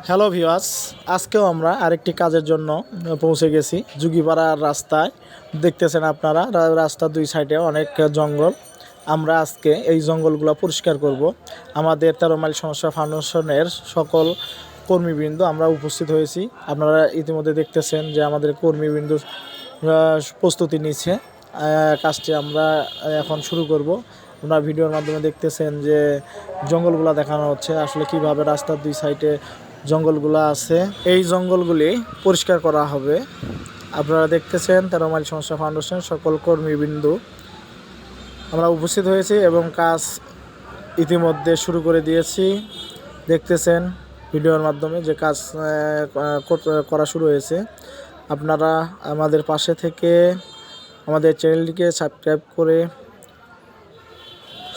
Hello viewers, আজকেও আমরা আরেকটি কাজের জন্য পৌঁছে গেছি যুগিপাড়ার রাস্তায়। দেখতেছেন আপনারা রাস্তার দুই সাইডে অনেক জঙ্গল। আমরা আজকে এই জঙ্গলগুলো পরিষ্কার করব। আমাদের 13 মাইল সমস্যা ফাউন্ডেশনের সকল কর্মীবৃন্দ আমরা উপস্থিত হয়েছি। আপনারা ইতিমধ্যে দেখতেছেন যে আমাদের কর্মীবৃন্দ প্রস্তুতি নিচ্ছে। কাজটি আমরা এখন শুরু করব। আপনারা ভিডিওর মাধ্যমে দেখতেছেন যে জঙ্গলগুলো দেখানো হচ্ছে, আসলে কিভাবে রাস্তার দুই সাইডে জঙ্গলগুলো আছে। এই জঙ্গলগুলি পরিষ্কার করা হবে। আপনারা দেখতেছেন 13 মাইল সমস্যা ফাউন্ডেশন সকল কর্মীবৃন্দ আমরা উপস্থিত হয়েছি এবং কাজ ইতিমধ্যে শুরু করে দিয়েছি। দেখতেছেন ভিডিওর মাধ্যমে যে কাজ করা শুরু হয়েছে। আপনারা আমাদের পাশে থেকে আমাদের চ্যানেলটিকে সাবস্ক্রাইব করে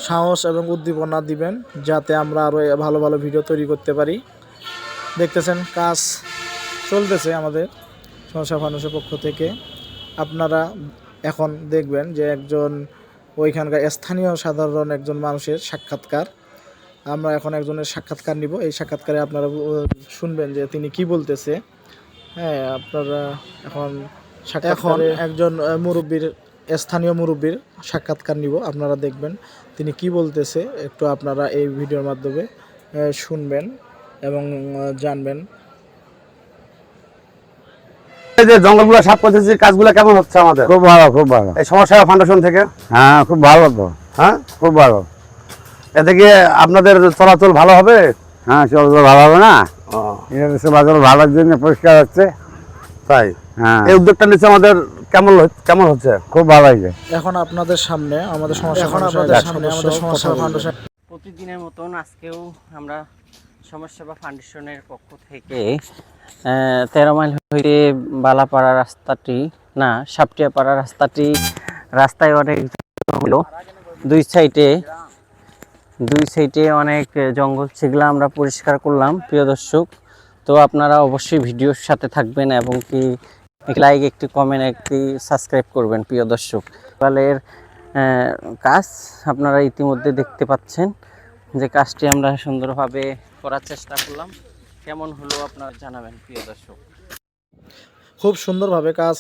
সাহস এবং উদ্দীপনা দিবেন, যাতে আমরা আরও ভালো ভালো ভিডিও তৈরি করতে পারি। দেখতেছেন কাজ চলতেছে আমাদের সমস্যা ফাউন্ডেশনের পক্ষ থেকে। আপনারা এখন দেখবেন যে একজন ওইখানকার স্থানীয় সাধারণ একজন মানুষের সাক্ষাৎকার। আমরা এখন একজনের সাক্ষাৎকার নিব। এই সাক্ষাৎকারে আপনারা শুনবেন যে তিনি কি বলতেছে। হ্যাঁ, আপনারা এখন একজন মুরব্বীর স্থানীয় মুরব্বীর সাক্ষাৎকার নিব। আপনারা দেখবেন তিনি কি বলতেছে, একটু আপনারা এই ভিডিওর মাধ্যমে শুনবেন এবং জানবেন। এই যে জঙ্গলগুলো সাফ করতেছি, কাজগুলো কেমন হচ্ছে আমাদের? খুব ভালো, খুব ভালো। এই সমস্যা ফাউন্ডেশন থেকে। হ্যাঁ, খুব ভালো তো। হ্যাঁ, খুব ভালো। এতে কি আপনাদের চলাচল ভালো হবে? হ্যাঁ, চলাচল ভালো হবে না? ও, চলাচল ভালোর জন্য পরিষ্কার হচ্ছে। তাই? হ্যাঁ, এই উদ্যোগটা নিচ্ছে আমাদের কেমন হচ্ছে? খুব ভালো হয়েছে। এখন আপনাদের সামনে আমাদের সমস্যা ফাউন্ডেশন প্রতিদিনের মতন আজকেও আমরা সমাজসেবা ফাউন্ডেশনের পক্ষ থেকে 13 মাইল হইতে বালাপাড়া রাস্তাটি না সাপটিয়াপাড়া রাস্তায় অনেক হলো দুই সাইডে অনেক জঙ্গল, সেগুলো আমরা পরিষ্কার করলাম। প্রিয় দর্শক, তো আপনারা অবশ্যই ভিডিওর সাথে থাকবেন এবং কি লাইক, একটি কমেন্ট, একটি সাবস্ক্রাইব করবেন। প্রিয় দর্শক, সকালের কাজ আপনারা ইতিমধ্যে দেখতে পাচ্ছেন যে কাজটি আমরা সুন্দরভাবে করার চেষ্টা করলাম। কেমন হলো আপনারা জানাবেন প্রিয় দর্শক। খুব সুন্দরভাবে কাজ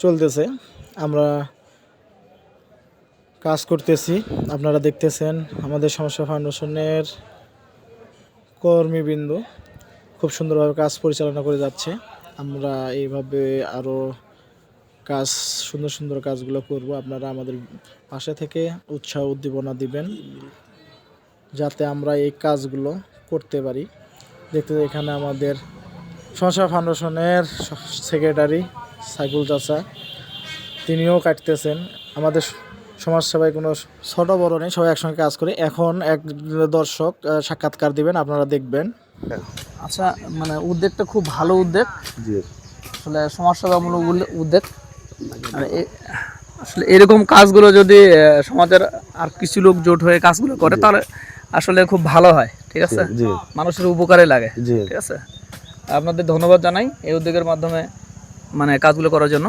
চলতেছে, আমরা কাজ করতেছি। আপনারা দেখতেছেন আমাদের সমস্যা ফাউন্ডেশনের কর্মীবৃন্দ খুব সুন্দরভাবে কাজ পরিচালনা করে যাচ্ছে। আমরা এইভাবে আরও কাজ সুন্দর সুন্দর কাজগুলো করব। আপনারা আমাদের পাশে থেকে উৎসাহ উদ্দীপনা দিবেন, যাতে আমরা এই কাজগুলো করতে পারি। দেখতে এখানে আমাদের সমস্যা ফাউন্ডেশনের সেক্রেটারি সাইফুল চাচা, তিনিও কাটতেছেন। আমাদের সমাজসেবায় কোনো ছোট বড় নেই, সবাই একসঙ্গে কাজ করে। এখন এক দর্শক সাক্ষাৎকার দিবেন, আপনারা দেখবেন। আচ্ছা, মানে উদ্যোগটা খুব ভালো উদ্যোগ, জি, আসলে সমাজসেবামূলক উদ্যোগ। আসলে এরকম কাজগুলো যদি সমাজের আর কিছু লোক জোট হয়ে কাজগুলো করে তাহলে আসলে খুব ভালো হয়। ঠিক আছে, জি, মানুষের উপকারে লাগে। জি, ঠিক আছে, আপনাদের ধন্যবাদ জানাই এই উদ্যোগের মাধ্যমে মানে কাজগুলো করার জন্য।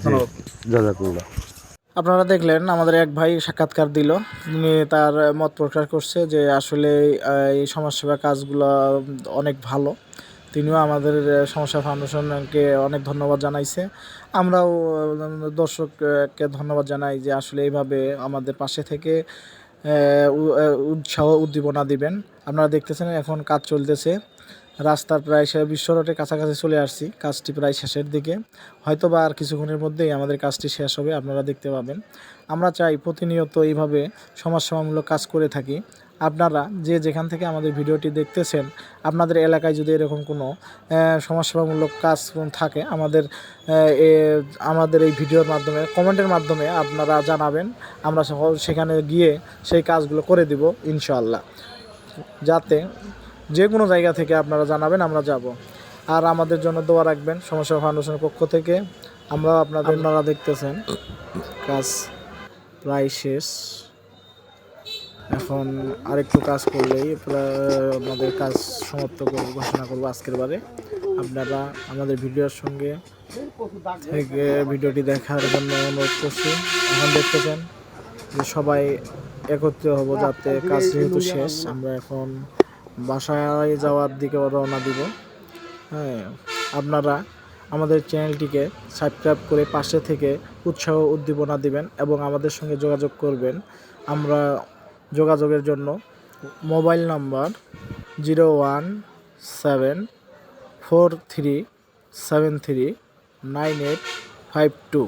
ধন্যবাদ। জাযাকুল্লাহ। আপনারা দেখলেন আমাদের এক ভাই সাক্ষাৎকার দিল। তিনি তার মত প্রকাশ করছে যে আসলে এই সমাজসেবা কাজগুলো অনেক ভালো। তিনিও আমাদের সমস্যা ফাউন্ডেশনকে অনেক ধন্যবাদ জানাইছে। আমরাও দর্শককে ধন্যবাদ জানাই যে আসলে এইভাবে আমাদের পাশে থেকে উৎসাহ উদ্দীপনা দিবেন। আপনারা দেখতেছেন এখন কাজ চলতেছে। রাস্তার প্রায় বিশ্ব রোডের কাছাকাছি চলে আসছি, কাজটি প্রায় শেষের দিকে। হয়তো বা আর কিছুক্ষণের মধ্যেই আমাদের কাজটি শেষ হবে, আপনারা দেখতে পাবেন। আমরা চাই প্রতিনিয়ত এইভাবে সমাজসেবামূলক কাজ করে থাকি। আপনারা যে যেখান থেকে আমাদের ভিডিওটি দেখতেছেন, আপনাদের এলাকায় যদি এরকম কোনো সমাজসেবামূলক কাজ থাকে, আমাদের এই ভিডিওর মাধ্যমে কমেন্টের মাধ্যমে আপনারা জানাবেন। আমরা সেখানে গিয়ে সেই কাজগুলো করে দিব ইনশাআল্লাহ। যাতে যে কোনো জায়গা থেকে আপনারা জানাবেন, আমরা যাব। আর আমাদের জন্য দোয়া রাখবেন সমস্যা ফাউন্ডেশনের পক্ষ থেকে। আপনারা দেখতেছেন কাজ প্রায় শেষ। এখন আরেকটু কাজ করলেই আমাদের কাজ সমাপ্ত ঘোষণা করবো আজকের বারে। আপনারা আমাদের ভিডিওর সঙ্গে থেকে ভিডিওটি দেখার জন্য অনুরোধ করছি। এখন দেখতেছেন যে সবাই একত্রিত হব, যাতে কাজ যেহেতু শেষ আমরা এখন বাসায় যাওয়ার দিকে রওনা দিব। হ্যাঁ, আপনারা আমাদের চ্যানেলটিকে সাবস্ক্রাইব করে পাশে থেকে উৎসাহ উদ্দীপনা দিবেন এবং আমাদের সঙ্গে যোগাযোগ করবেন। আমরা যোগাযোগের জন্য মোবাইল নাম্বার 01743739852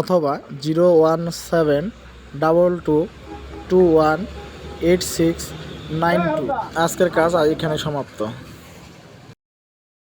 অথবা 01722218692। আজকের কাজ এখানে সমাপ্ত।